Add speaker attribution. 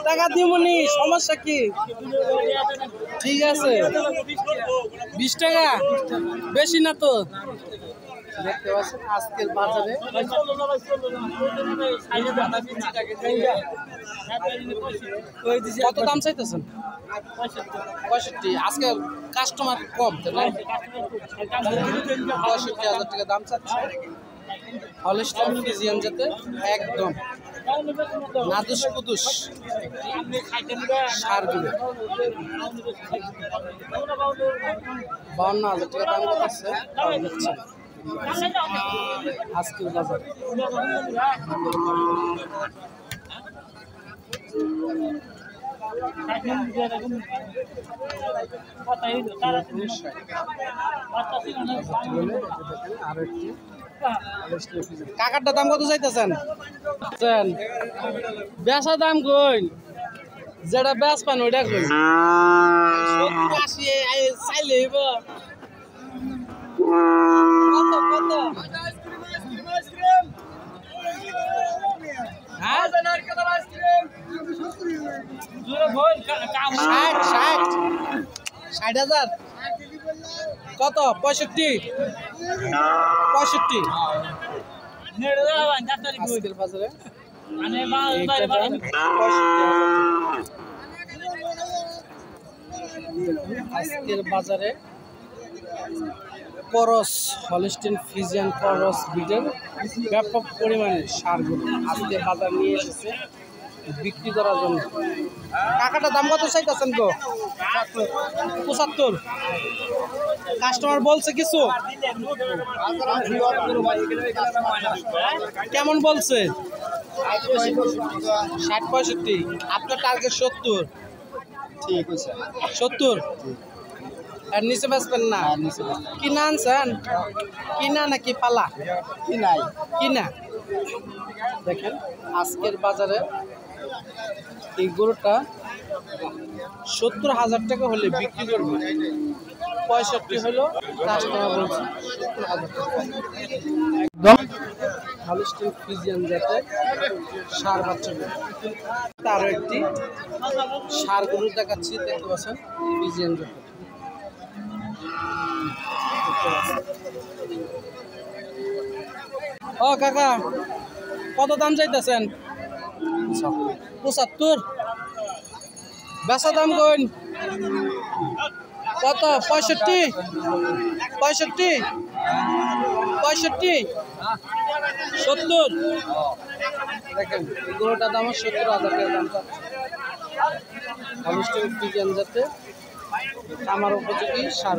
Speaker 1: টাকা দিমনি, সমস্যা কি? ঠিক আছে, 20 টাকা বেশি না তো। দেখতে পাচ্ছেন আজকের বাজারে কত দাম চাইতেছেন? 65। আজকে কাস্টমার কম, 65,000 টাকা দাম চাচ্ছে। হলস্টাইন ফ্রিজিয়ান জাতের একদম নাদুস কুদুস সারগুলো 52,000 টাকা দাম করতেছে। আজকের বাজারে কাকারটা দাম কত চাইতেছেন? বেচা দাম কইন, যেটা বেচ পান ওইটা কইন। 70-80 চাইলে হইব। কত কত? হ্যাঁ 60,000 কত? 65 আজকের বাজারে আজকের বাজারে করস হলস্টাইন ফ্রিজিয়ান করস ব্রিডের ব্যাপক পরিমাণে সারগুলো আজকে বাজার নিয়ে এসেছে বিক্রি করার জন্য। কাকাটা দাম কত চাইতেছেন গো? 75। কাস্টমার বলছে কিছু? কেমন বলছে? 60-65। আপনার টার্গেট 70। ঠিক আছে, 70 আর নিচে বেচবেন না? কিনা আনছেন? কিনা নাকি পালা? কিনা। দেখেন আজকের বাজারে এই গরুটা 70,000 টাকা হলে বিক্রি করবে। 65 হলো কাস্টমার বলছে 70,000 টাকা। একদম হলস্টাইন ফ্রিজিয়ান জাতের ষাঁড় বাচ্চা গরু। তারও একটি ষাঁড় গরু দেখাচ্ছি, দেখতে পাচ্ছেন ফ্রিজিয়ান জাতের। ও কাকা কত দাম চাইতেছেন? 75। বেচা দাম কইন কত? 65 70। দেখেন গরুটার দাম 70,000 টাকা দাম চাচ্ছে। হলস্টাইন ফ্রিজিয়ান জাতে আমার উপযোগী সার।